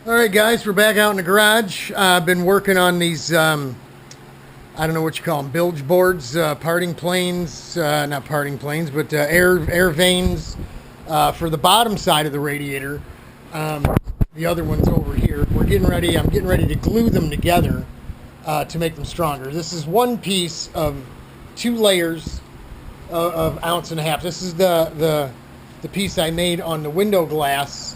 All right, guys, we're back out in the garage. I've been working on these, I don't know what you call them, bilge boards, parting planes, not parting planes, but air vanes for the bottom side of the radiator. The other one's over here. I'm getting ready to glue them together to make them stronger. This is one piece of 2 layers of 1.5 ounces. This is the piece I made on the window glass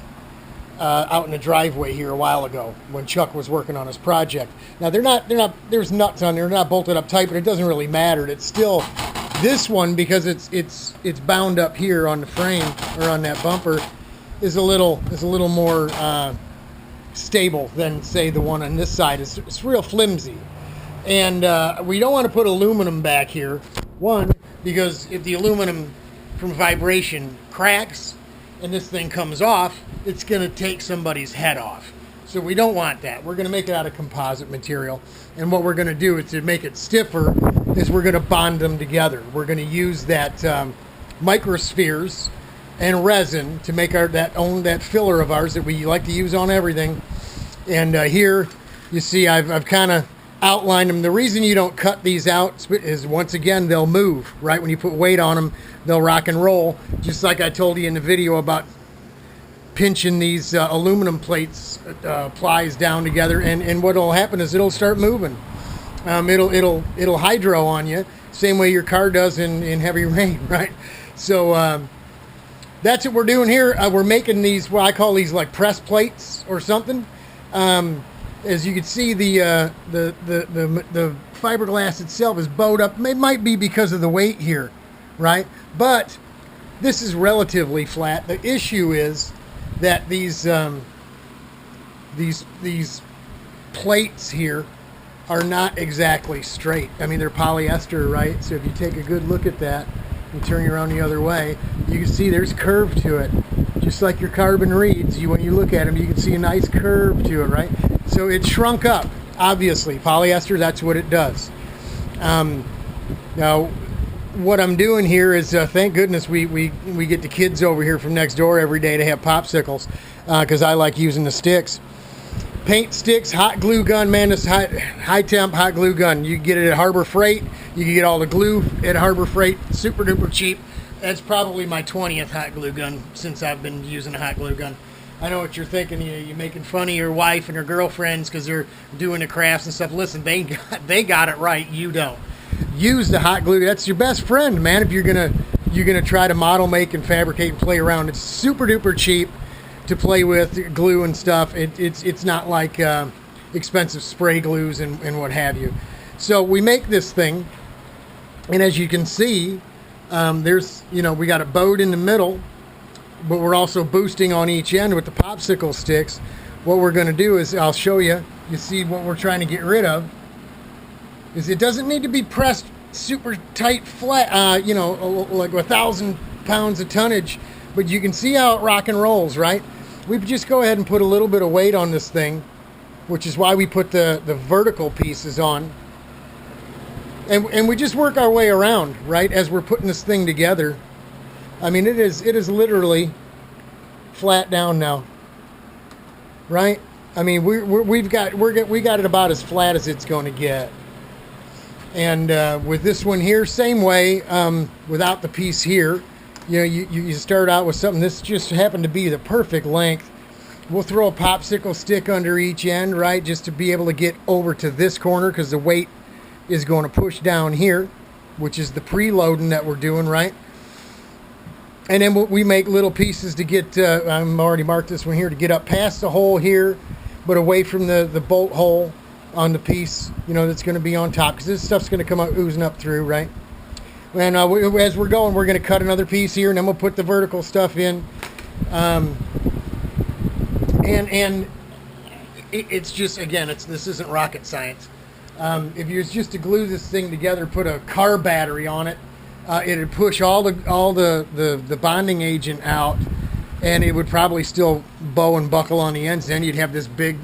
out in the driveway here a while ago when Chuck was working on his project. Now there's nuts on there, they're not bolted up tight, but it doesn't really matter. It's still this one, because it's bound up here on the frame or on that bumper, is a little more stable than, say, the one on this side. It's real flimsy, and we don't want to put aluminum back here. One, because if the aluminum from vibration cracks and this thing comes off, it's going to take somebody's head off. So we don't want that. We're going to make it out of composite material. And what we're going to do is, to make it stiffer, is we're going to bond them together. We're going to use that microspheres and resin to make that filler of ours that we like to use on everything. And here you see I've kind of outlined them. The reason you don't cut these out is, once again, they'll move, right? When you put weight on them, they'll rock and roll, just like I told you in the video about pinching these aluminum plates, plies down together, and what'll happen is it'll start moving. It'll hydro on you, same way your car does in heavy rain, right? So that's what we're doing here. We're making these, what I call these, like press plates or something. As you can see, the fiberglass itself is bowed up. It might be because of the weight here, right? But this is relatively flat. The issue is that these plates here are not exactly straight. I mean, they're polyester, right? So if you take a good look at that and turn you around the other way, you can see there's curve to it, just like your carbon reeds. When you look at them, you can see a nice curve to it, right? So it shrunk up, obviously. Polyester, that's what it does. Now, what I'm doing here is, thank goodness we get the kids over here from next door every day to have popsicles, because I like using the sticks. Paint sticks, hot glue gun, man, this high temp hot glue gun. You can get it at Harbor Freight. You can get all the glue at Harbor Freight, super duper cheap. That's probably my 20th hot glue gun since I've been using a hot glue gun. I know what you're thinking. You're making fun of your wife and her girlfriends because they're doing the crafts and stuff. Listen, they got it right. You don't. Use the hot glue. That's your best friend, man. If you're gonna try to model, make, and fabricate and play around, it's super duper cheap to play with, glue and stuff. It's not like expensive spray glues and what have you. So we make this thing, and as you can see, there's, we got it bowed in the middle, but we're also boosting on each end with the popsicle sticks. What we're going to do is, I'll show you. You see what we're trying to get rid of is, it doesn't need to be pressed super tight, flat, like 1,000 pounds of tonnage, but you can see how it rock and rolls, right? We just go ahead and put a little bit of weight on this thing, which is why we put the vertical pieces on. And we just work our way around, right, as we're putting this thing together. I mean, it is literally flat down now, right? I mean, we got it about as flat as it's going to get. And with this one here, same way, without the piece here, you start out with something. This just happened to be the perfect length. We'll throw a popsicle stick under each end, right, just to be able to get over to this corner, because the weight is going to push down here, which is the preloading that we're doing, right? And then we make little pieces to get, I'm already marked this one here, to get up past the hole here, but away from the bolt hole on the piece, that's going to be on top, because this stuff's going to come out oozing up through, right? And as we're going, we're going to cut another piece here, and then we'll put the vertical stuff in. And it's just, again, this isn't rocket science. If you was just to glue this thing together, put a car battery on it, it'd push all the bonding agent out, and it would probably still bow and buckle on the ends. Then you'd have this big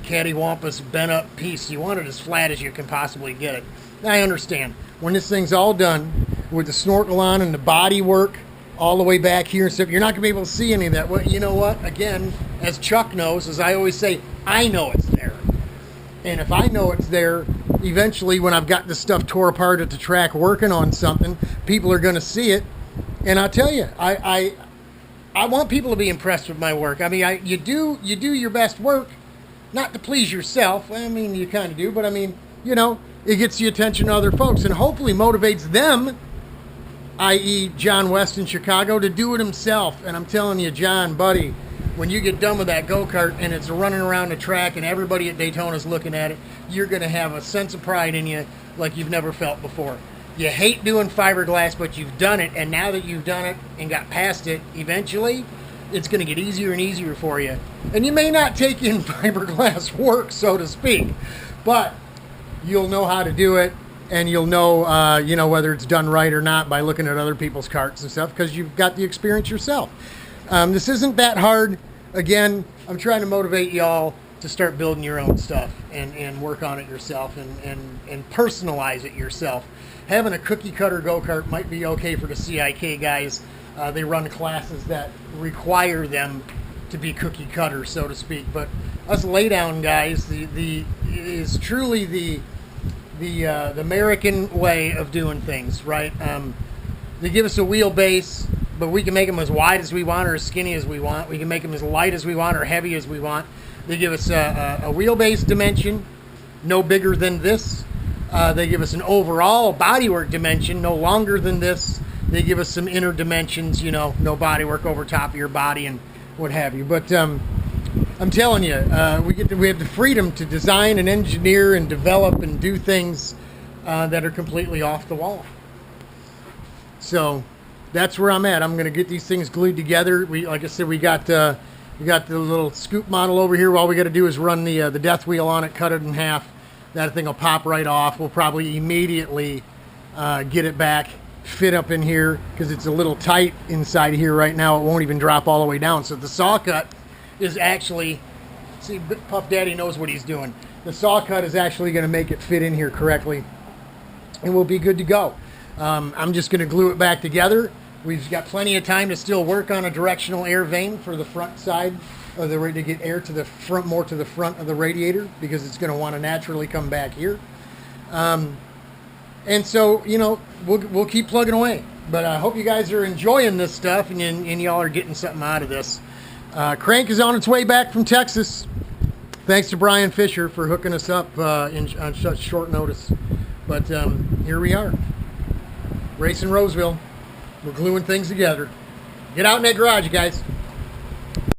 cattywampus bent up piece. You want it as flat as you can possibly get it. I understand. When this thing's all done, with the snorkel on and the body work all the way back here and stuff, you're not going to be able to see any of that. Well, you know what? Again, as Chuck knows, as I always say, I know it's there. And if I know it's there, eventually when I've got this stuff tore apart at the track working on something, people are going to see it. And I'll tell you, I want people to be impressed with my work. I mean, you do your best work, not to please yourself. I mean, you kind of do, but I mean, you know, it gets the attention of other folks and hopefully motivates them, i.e. John West in Chicago, to do it himself. And I'm telling you, John, buddy, when you get done with that go-kart and it's running around the track and everybody at Daytona is looking at it, you're going to have a sense of pride in you like you've never felt before. You hate doing fiberglass, but you've done it, and now that you've done it and got past it, eventually it's going to get easier and easier for you. And you may not take in fiberglass work, so to speak, but you'll know how to do it, and you'll know, you know, whether it's done right or not by looking at other people's carts and stuff, because you've got the experience yourself. This isn't that hard. Again, I'm trying to motivate y'all to start building your own stuff and work on it yourself and personalize it yourself. Having a cookie cutter go-kart might be okay for the CIK guys. They run classes that require them to be cookie cutter, so to speak. But us laydown guys, is truly the American way of doing things, right? They give us a wheelbase, but we can make them as wide as we want or as skinny as we want. We can make them as light as we want or heavy as we want. They give us a wheelbase dimension, no bigger than this. They give us an overall bodywork dimension, no longer than this. They give us some inner dimensions, you know, no bodywork over top of your body and what have you. But I'm telling you, we have the freedom to design and engineer and develop and do things that are completely off the wall. So that's where I'm at. I'm going to get these things glued together. Like I said, we got the little scoop model over here. All we got to do is run the death wheel on it, cut it in half. That thing will pop right off. We'll probably immediately get it back, fit up in here, because it's a little tight inside here right now. It won't even drop all the way down. So the saw cut is actually, see, Puff Daddy knows what he's doing. The saw cut is actually going to make it fit in here correctly, and we'll be good to go. I'm just going to glue it back together. We've got plenty of time to still work on a directional air vane for the front side of the to get air to the front, more to the front of the radiator, because it's going to want to naturally come back here. And so, you know, we'll keep plugging away. But I hope you guys are enjoying this stuff and y'all are getting something out of this. Crank is on its way back from Texas. Thanks to Brian Fisher for hooking us up on such short notice. But here we are, racing Roseville. We're gluing things together. Get out in that garage, you guys.